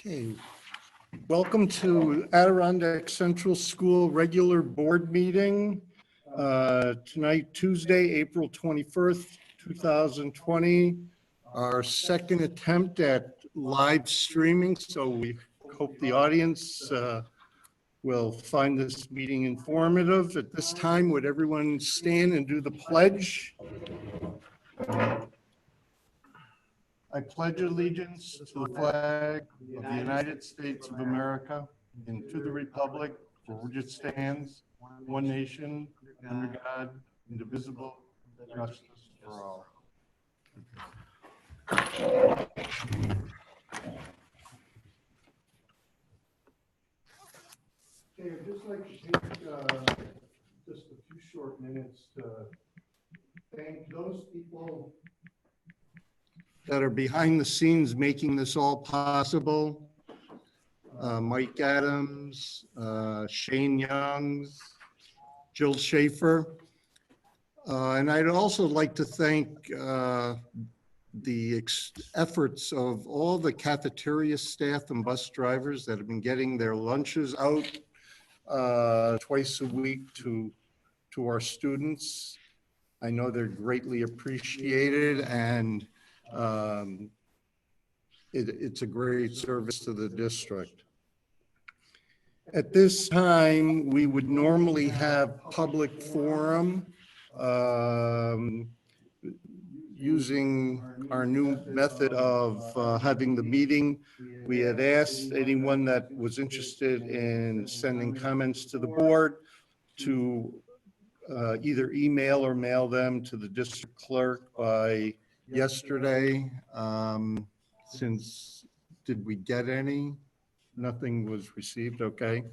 Okay, welcome to Adirondack Central School regular board meeting. Tonight, Tuesday, April 21st, 2020. Our second attempt at live streaming, so we hope the audience will find this meeting informative. At this time, would everyone stand and do the pledge? I pledge allegiance to the flag of the United States of America and to the republic for which it stands, one nation, under God, indivisible, with justice for all. Okay, I'd just like to take just a few short minutes to thank those people that are behind the scenes making this all possible. Mike Adams, Shane Youngs, Jill Schaefer. And I'd also like to thank the efforts of all the cafeteria staff and bus drivers that have been getting their lunches out twice a week to our students. I know they're greatly appreciated, and it's a great service to the district. At this time, we would normally have public forum using our new method of having the meeting. We had asked anyone that was interested in sending comments to the board to either email or mail them to the district clerk by yesterday. Did we get any? Nothing was received, okay.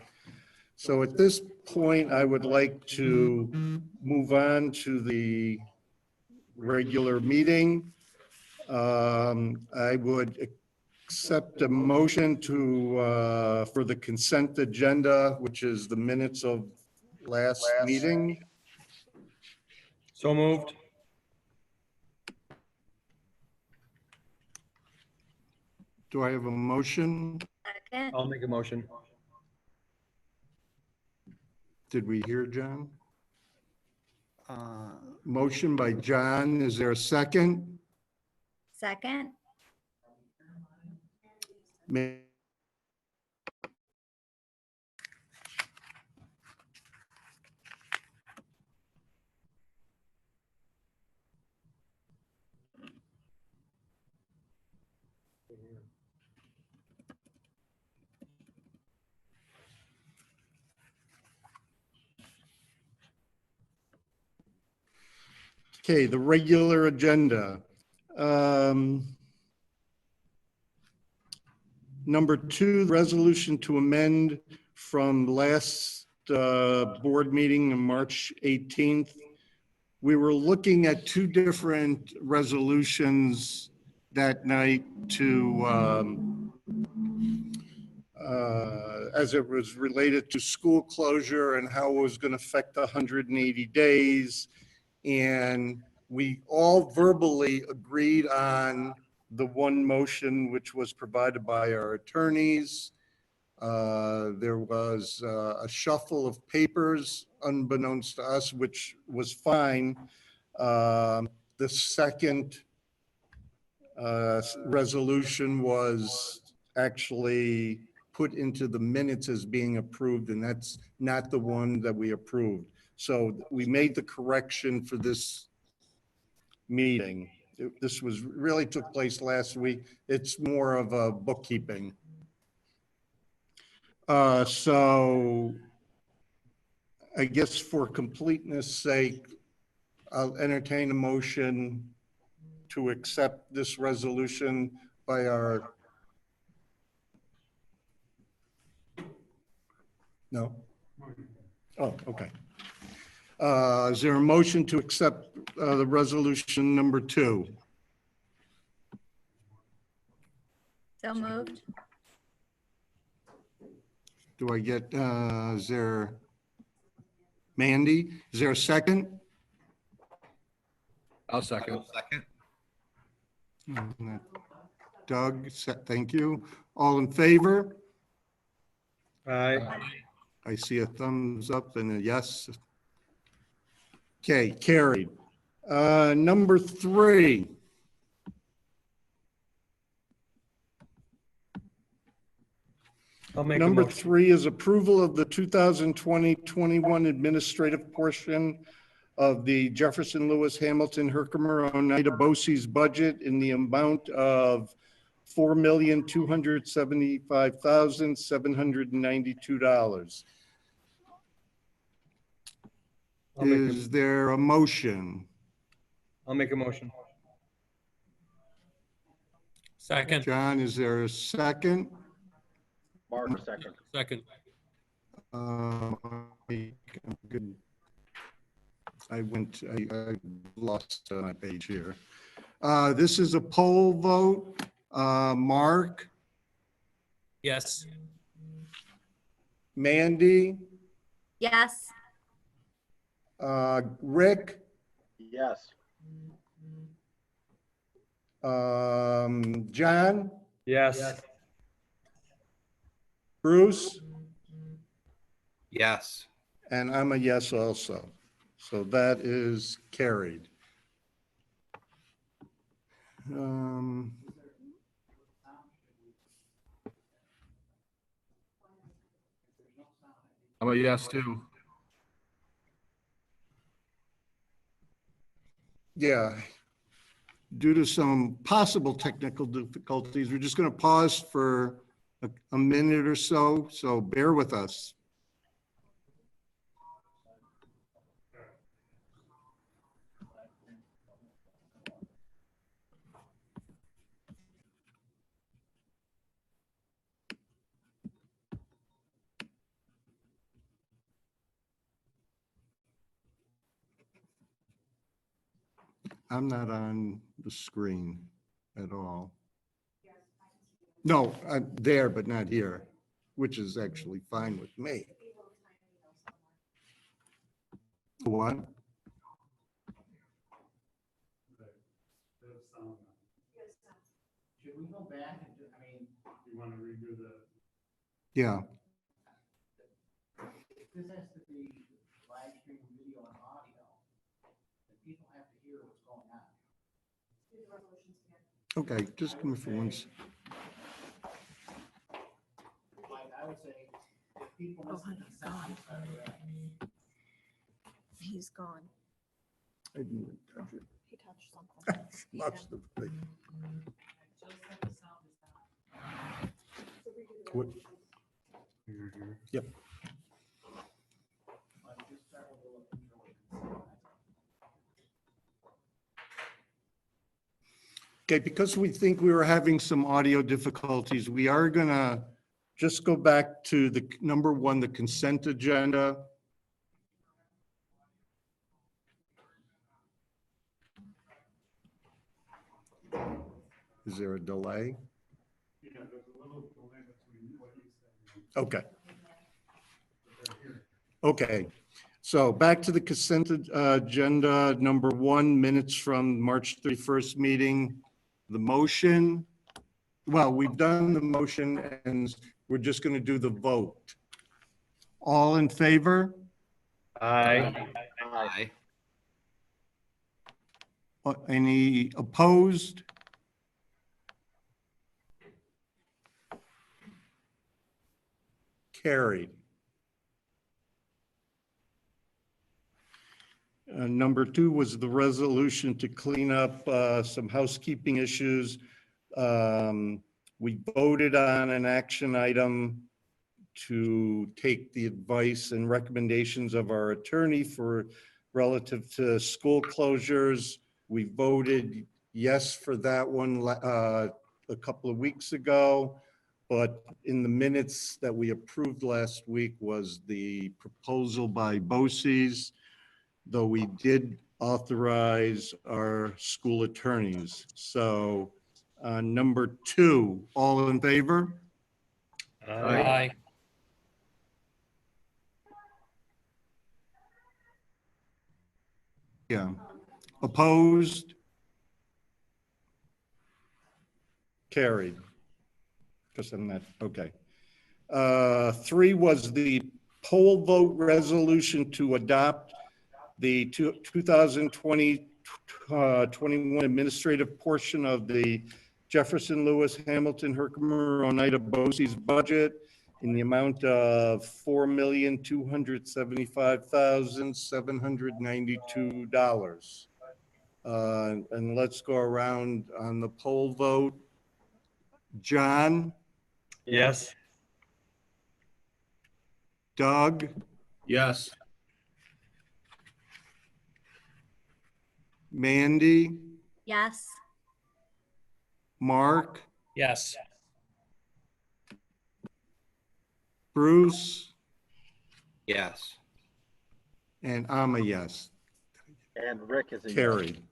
So at this point, I would like to move on to the regular meeting. I would accept a motion for the consent agenda, which is the minutes of last meeting. So moved. Do I have a motion? Second. I'll make a motion. Did we hear John? Motion by John. Is there a second? Second. Okay, the regular agenda. Number 2, the resolution to amend from last board meeting on March 18th. We were looking at 2 different resolutions that night to as it was related to school closure and how it was going to affect the 180 days. And we all verbally agreed on the one motion, which was provided by our attorneys. There was a shuffle of papers unbeknownst to us, which was fine. The second resolution was actually put into the minutes as being approved, and that's not the one that we approved. So we made the correction for this meeting. This was really took place last week. It's more of a bookkeeping. So I guess for completeness sake, I'll entertain a motion to accept this resolution by our. No? Oh, okay. Is there a motion to accept the resolution number 2? So moved. Do I get, is there, Mandy, is there a second? I'll second. Doug, thank you. All in favor? Aye. I see a thumbs up and a yes. Okay, carried. Number 3. I'll make a Number motion. 3 is approval of the 2020-21 administrative portion of the Jefferson Lewis Hamilton Herkimer Oneida BOCES budget in the amount of $4,275,792. Is there a motion? I'll make a motion. Second. John, is there a second? Mark, second. Second. I'm good. I lost my page here. This is a poll vote. Mark, Yes. Mandy, Yes. Rick, Yes. John, Yes. Bruce, Yes. and I'm a yes also. So that is carried. I'm a yes too. Yeah. Due to some possible technical difficulties, we're just going to pause for a minute or so, so bear with us. I'm not on the screen at all. No, I'm there, but not here, which is actually fine with me. What? Should we go back and do, you want to redo Yeah, this has to be live stream video and audio. And people have to hear what's going on. okay, just come here for once. Like, I would say, if people Oh, listen to he's the sound, gone. He's gone. I didn't touch it. He touched something. Must have been. What? Yep. like, just start with a little intro. Okay, because we think we were having some audio difficulties, we are gonna just go back to the number 1, the consent agenda. Is there a delay? Yeah, there's a little delay between what you said. Okay. Okay, so back to the consent agenda, number 1, minutes from March 31st meeting. The motion, well, we've done the motion and we're just going to do the vote. All in favor? Aye. Aye. Any opposed? Carried. Number 2 was the resolution to clean up some housekeeping issues. We voted on an action item to take the advice and recommendations of our attorney for relative to school closures. We voted yes for that one a couple of weeks ago, but in the minutes that we approved last week was the proposal by BOCES, though we did authorize our school attorneys. So number 2, all in favor? Aye. Yeah. Opposed? Carried. Because I'm not, okay. 3 was the poll vote resolution to adopt the 2020 21 administrative portion of the Jefferson, Lewis, Hamilton, Herkimer, Oneida, BOCES budget in the amount of $4,275,792. And let's go around on the poll vote. John, Yes. Doug, Yes. Mandy, Yes. Mark, Yes. Bruce, Yes. and I'm a yes. And Rick is a yes. Carried.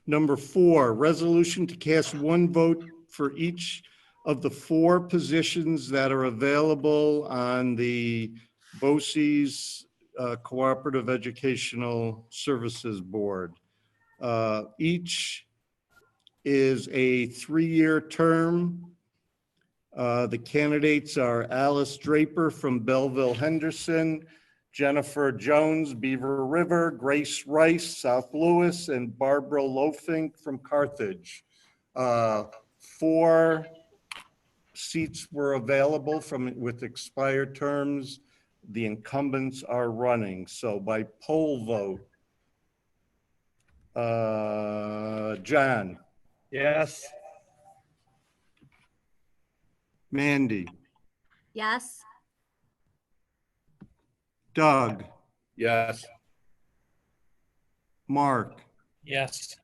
Number 4, resolution to cast one vote for each of the 4 positions that are available on the BOCES Cooperative Educational Services Board. Each is a 3-year term. The candidates are Alice Draper from Belleville Henderson, Jennifer Jones, Beaver River, Grace Rice, South Lewis, and Barbara Lofink from Carthage. 4 seats were available with expired terms. The incumbents are running. So by poll vote, John, Yes. Mandy, Yes. Doug, Yes. Mark, Yes.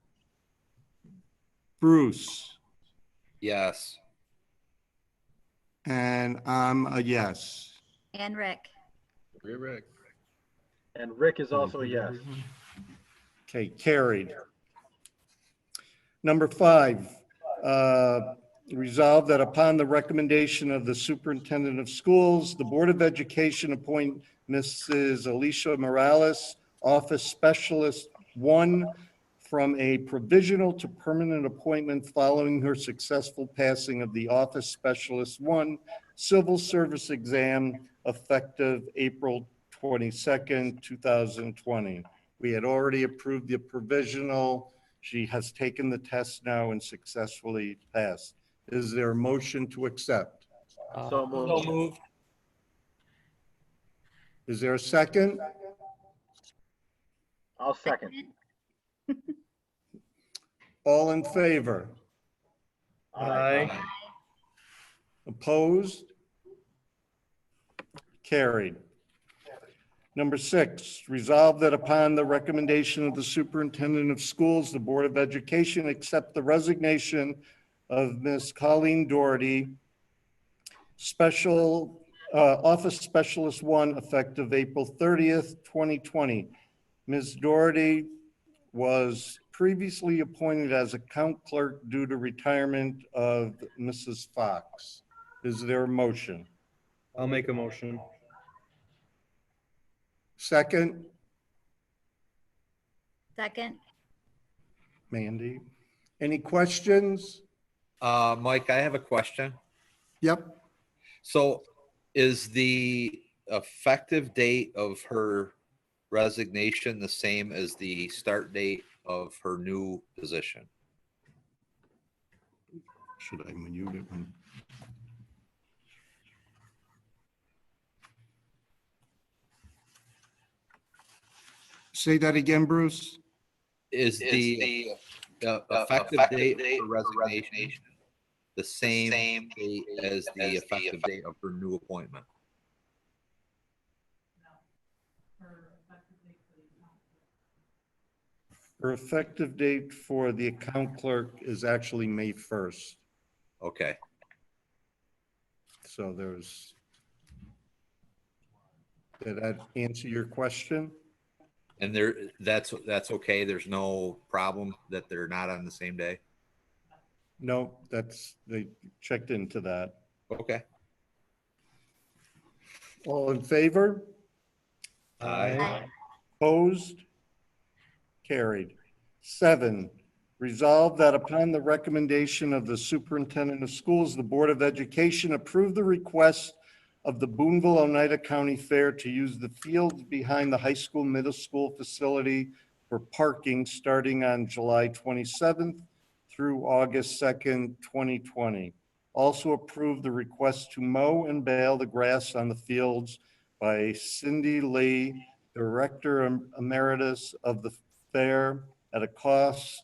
Bruce, Yes. and I'm a yes. And Rick. Rick. And Rick is also a yes. Okay, carried. Number 5, resolved that upon the recommendation of the superintendent of schools, the Board of Education appoint Mrs. Alicia Morales, Office Specialist 1, from a provisional to permanent appointment following her successful passing of the Office Specialist 1 Civil Service exam effective April 22nd, 2020. We had already approved the provisional. She has taken the test now and successfully passed. Is there a motion to accept? So moved. Is there a second? I'll second. All in favor? Aye. Opposed? Carried. Number 6, resolved that upon the recommendation of the superintendent of schools, the Board of Education accept the resignation of Ms. Colleen Doherty, Office Specialist 1, effective April 30th, 2020. Ms. Doherty was previously appointed as account clerk due to retirement of Mrs. Fox. Is there a motion? I'll make a motion. Second, Second. Mandy. Any questions? Mike, I have a question. Yep. So is the effective date of her resignation the same as the start date of her new position? Should I mute it? Say that again, Bruce? Is the effective date of her resignation the same date as the effective date of her new appointment? Her effective date for the account clerk is actually May 1st. Okay. So did that answer your question? And that's okay. There's no problem that they're not on the same day. No, they checked into that. Okay. All in favor? Aye. Opposed? Carried. 7, Resolved that upon the recommendation of the superintendent of schools, the Board of Education approve the request of the Boonville Oneida County Fair to use the fields behind the high school, middle school facility for parking starting on July 27th through August 2nd, 2020. Also approve the request to mow and bale the grass on the fields by Cindy Lee, Director Emeritus of the fair, at a cost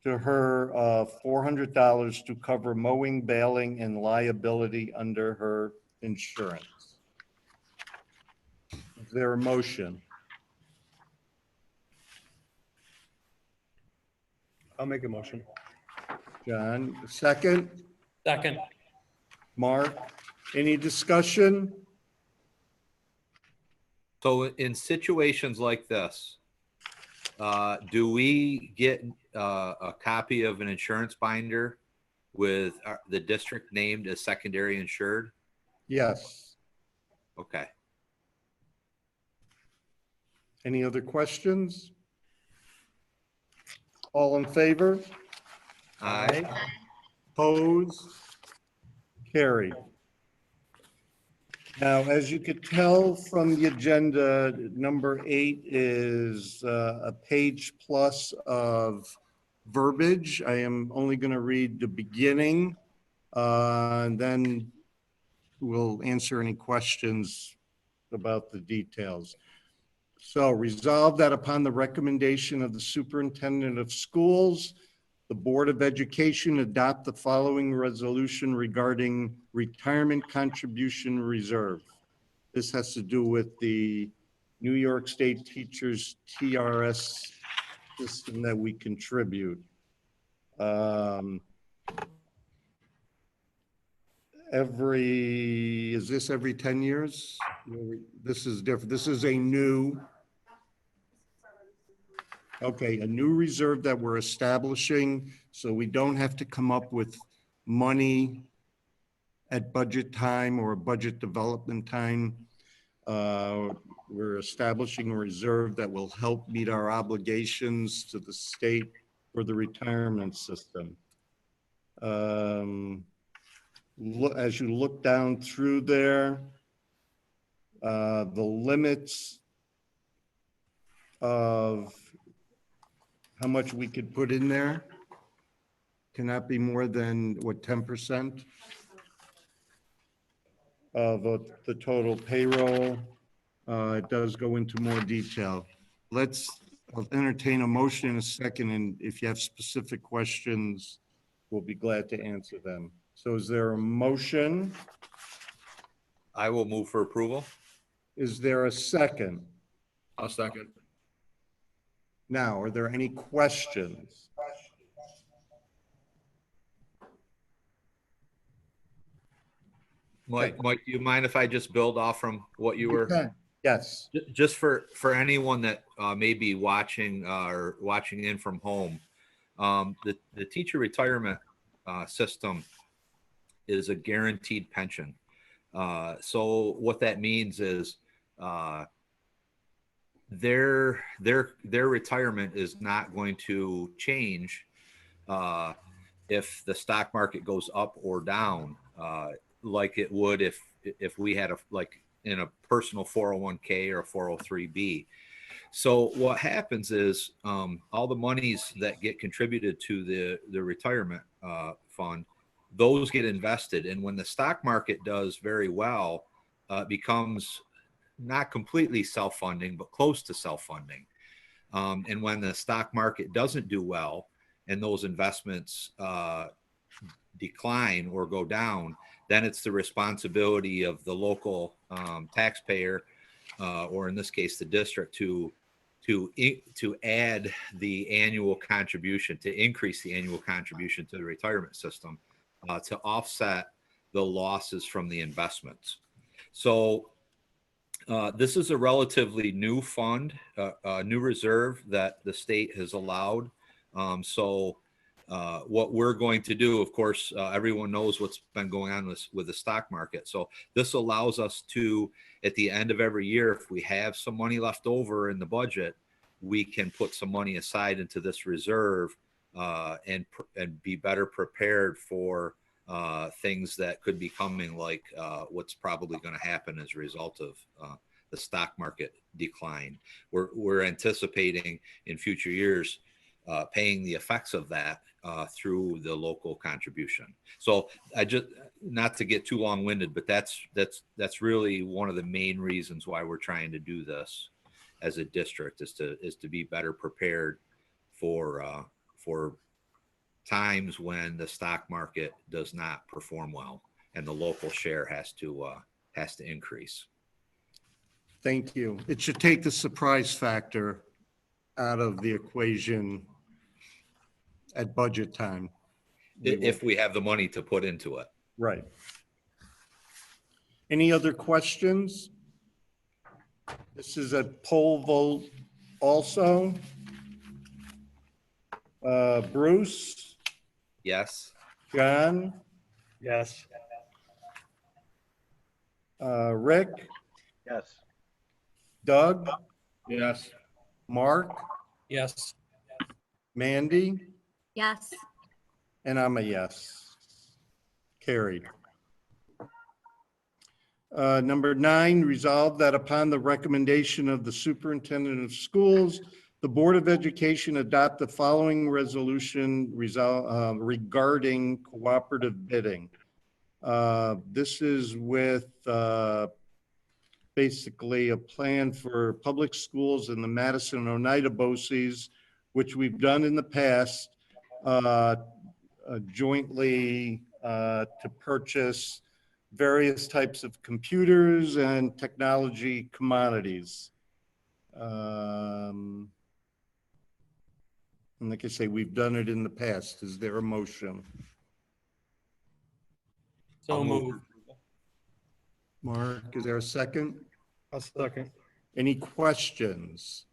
to her of $400 to cover mowing, baling, and liability under her insurance. Is there a motion? I'll make a motion. John, second? Second. Mark, any discussion? So in situations like this, do we get a copy of an insurance binder with the district named as secondary insured? Yes. Okay. Any other questions? All in favor? Aye. Opposed? Carried. Now, as you could tell from the agenda, number 8 is a page plus of verbiage. I am only going to read the beginning, and then we'll answer any questions about the details. So resolved that upon the recommendation of the superintendent of schools, the Board of Education adopt the following resolution regarding retirement contribution reserve. This has to do with the New York State teachers TRS system that we contribute. Is this every 10 years? This is different. This is a new, okay, a new reserve that we're establishing, so we don't have to come up with money at budget time or budget development time. We're establishing a reserve that will help meet our obligations to the state for the retirement system. As you look down through there, the limits of how much we could put in there cannot be more than, what, 10% of the total payroll. It does go into more detail. I'll entertain a motion in a second, and if you have specific questions, we'll be glad to answer them. So is there a motion? I will move for approval. Is there a second? I'll second. Now, are there any questions? Mike, do you mind if I just build off from what you were? Yes. Just for anyone that may be watching or watching in from home, the teacher retirement system is a guaranteed pension. So what that means is their retirement is not going to change if the stock market goes up or down, like it would if we had like in a personal 401k or 403b. So what happens is all the monies that get contributed to the retirement fund, those get invested. And when the stock market does very well, it becomes not completely self-funding, but close to self-funding. And when the stock market doesn't do well and those investments decline or go down, then it's the responsibility of the local taxpayer, or in this case, the district, to add the annual contribution, to increase the annual contribution to the retirement system to offset the losses from the investments. So this is a relatively new fund, a new reserve that the state has allowed. What we're going to do, of course, everyone knows what's been going on with the stock market. So this allows us to, at the end of every year, if we have some money left over in the budget, we can put some money aside into this reserve and be better prepared for things that could be coming, like what's probably going to happen as a result of the stock market decline. We're anticipating in future years paying the effects of that through the local contribution. So I just, not to get too long-winded, but that's really one of the main reasons why we're trying to do this as a district, is to be better prepared for times when the stock market does not perform well and the local share has to increase. Thank you. It should take the surprise factor out of the equation at budget time. If we have the money to put into it. Right. Any other questions? This is a poll vote also. Bruce, Yes. John, Yes. Rick, Yes. Doug, Yes. Mark, Yes. Mandy, Yes. and I'm a yes. Carried. Number 9, resolve that upon the recommendation of the superintendent of schools, the Board of Education adopt the following resolution regarding cooperative bidding. This is with basically a plan for public schools in the Madison and Oneida BOCES, which we've done in the past, jointly to purchase various types of computers and technology commodities. And like I say, we've done it in the past. Is there a motion? So moved. Mark, is there a second? I'll second. Any questions?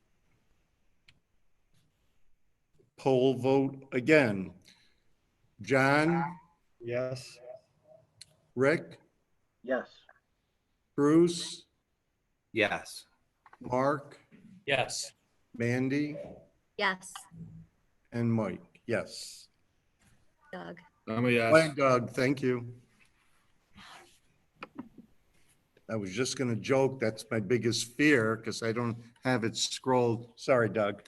Poll vote again. John, Yes. Rick, Yes. Bruce, Yes. Mark, Yes. Mandy, Yes. and Mike. Yes. Doug. I'm a yes. Bye, Doug. Thank you. I was just going to joke. That's my biggest fear because I don't have it scrolled. Sorry, Doug.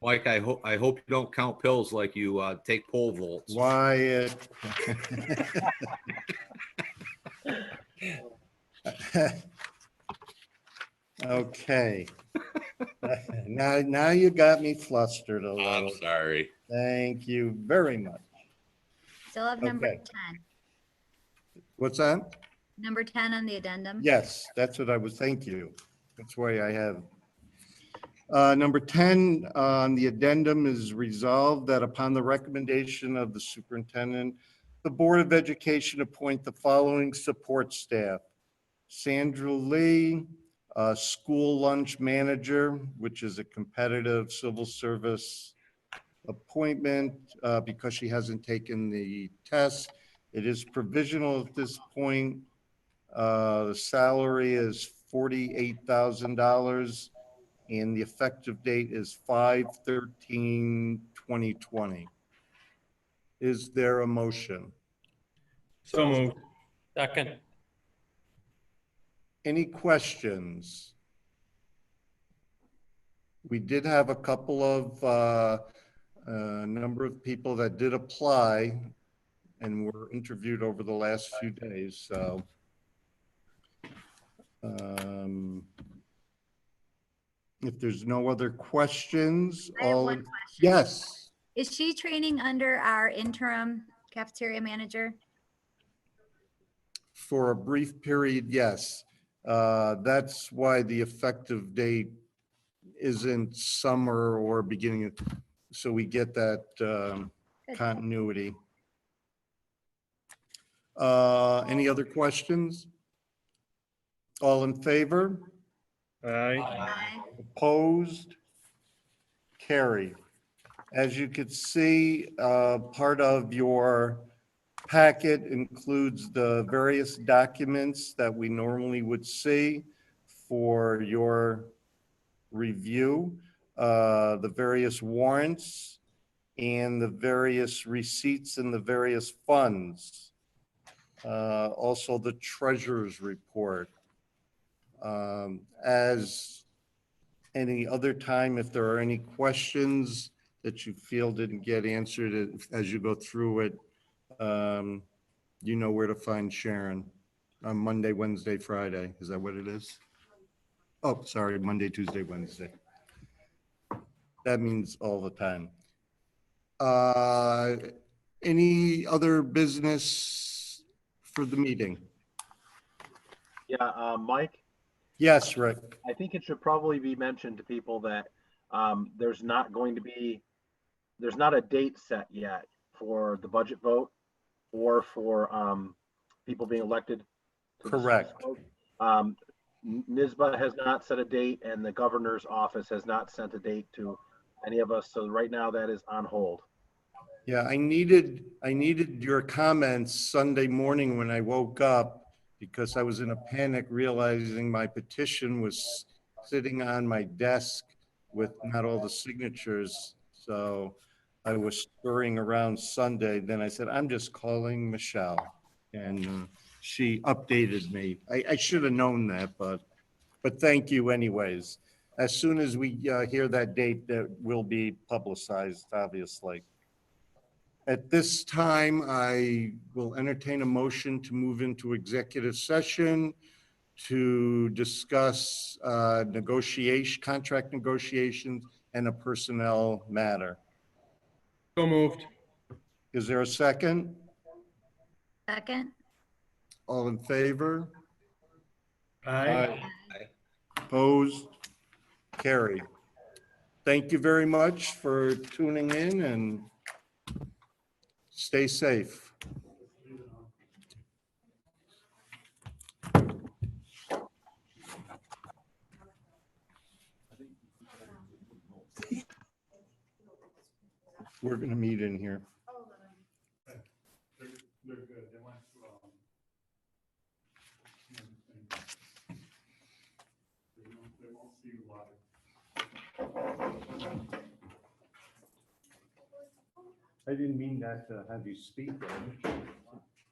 Mike, I hope you don't count pills like you take pole vaults. Wyatt. Okay. Now you got me flustered a I'm little. sorry. Thank you very much. Still have number Okay. 10. What's that? Number 10 on the addendum. Yes, that's what I was, thank you. That's why I have. Number 10 on the addendum is resolved that upon the recommendation of the superintendent, the Board of Education appoint the following support staff. Sandra Lee, school lunch manager, which is a competitive civil service appointment because she hasn't taken the test. It is provisional at this point. The salary is $48,000 and the effective date is 5/13/2020. Is there a motion? So moved. Second. Any questions? We did have a couple of number of people that did apply and were interviewed over the last few days, so. If there's no other questions, I have all, one question. yes, Is she training under our interim cafeteria manager? for a brief period, yes. That's why the effective date isn't summer or beginning of, so we get that Good. continuity. Any other questions? All in favor? Aye. Aye. Opposed? Carried. As you could see, part of your packet includes the various documents that we normally would see for your review, the various warrants and the various receipts and the various funds. Also the treasurer's report. As any other time, if there are any questions that you feel didn't get answered as you go through it, you know where to find Sharon on Monday, Wednesday, Friday. Is that what it is? Oh, sorry, Monday, Tuesday, Wednesday. That means all the time. Any other business for the meeting? Yeah, Mike, Yes, Rick. I think it should probably be mentioned to people that there's not a date set yet for the budget vote or for people being elected to the school Correct. board. NISBA has not set a date, and the governor's office has not sent a date to any of us. So right now that is on hold. Yeah, I needed your comments Sunday morning when I woke up because I was in a panic realizing my petition was sitting on my desk with not all the signatures. So I was scurrying around Sunday. Then I said, I'm just calling Michelle. And she updated me. I should have known that, but thank you anyways. As soon as we hear that date, that will be publicized, obviously. At this time, I will entertain a motion to move into executive session to discuss contract negotiations and a personnel matter. So moved. Is there a second? Second. All in favor? Aye. Opposed? Carried. Thank you very much for tuning in and stay safe. We're going to meet in here. They're good. They went to, they won't see you live. I didn't mean that to have you speak.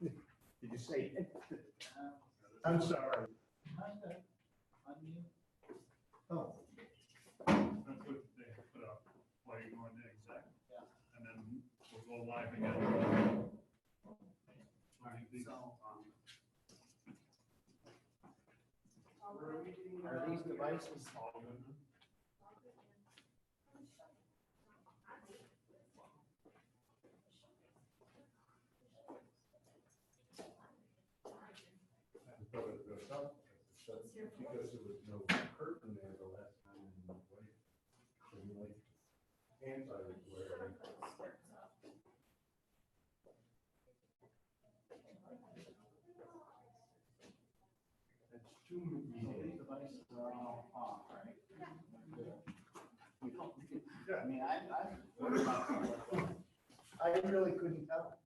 Did you say it? I'm sorry. Oh. That's what they put up while you're going to exec. And then we'll go live again. Are these devices? Because there was no curtain there the last time. Hands I was wearing. That's two meetings. Devices are all off, right? Yeah. I mean, I really couldn't tell.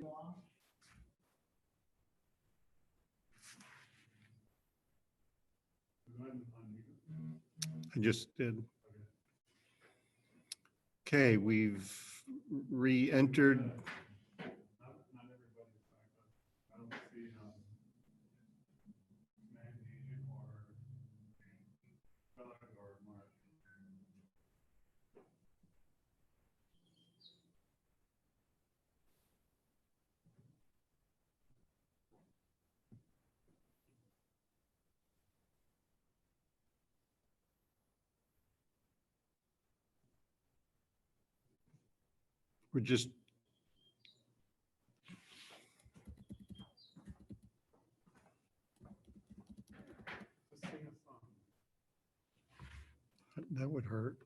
video off? I just did. Okay, we've re-entered. We're just. That would hurt.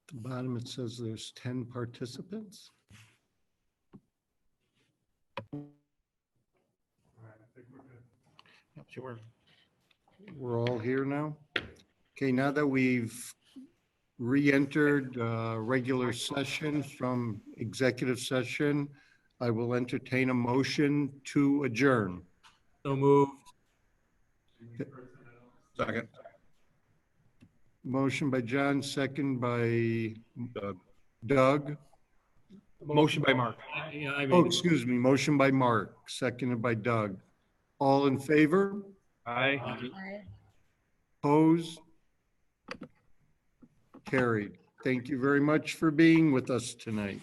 At the bottom, it says there's 10 participants. Sure. We're all here now. Okay, now that we've re-entered regular session from executive session, I will entertain a motion to adjourn. So moved. Second. Motion by John, second by Doug. Motion by Mark. Yeah, I Oh, mean, excuse me, motion by Mark, seconded by Doug. All in favor? aye. Opposed? Carried. Thank you very much for being with us tonight.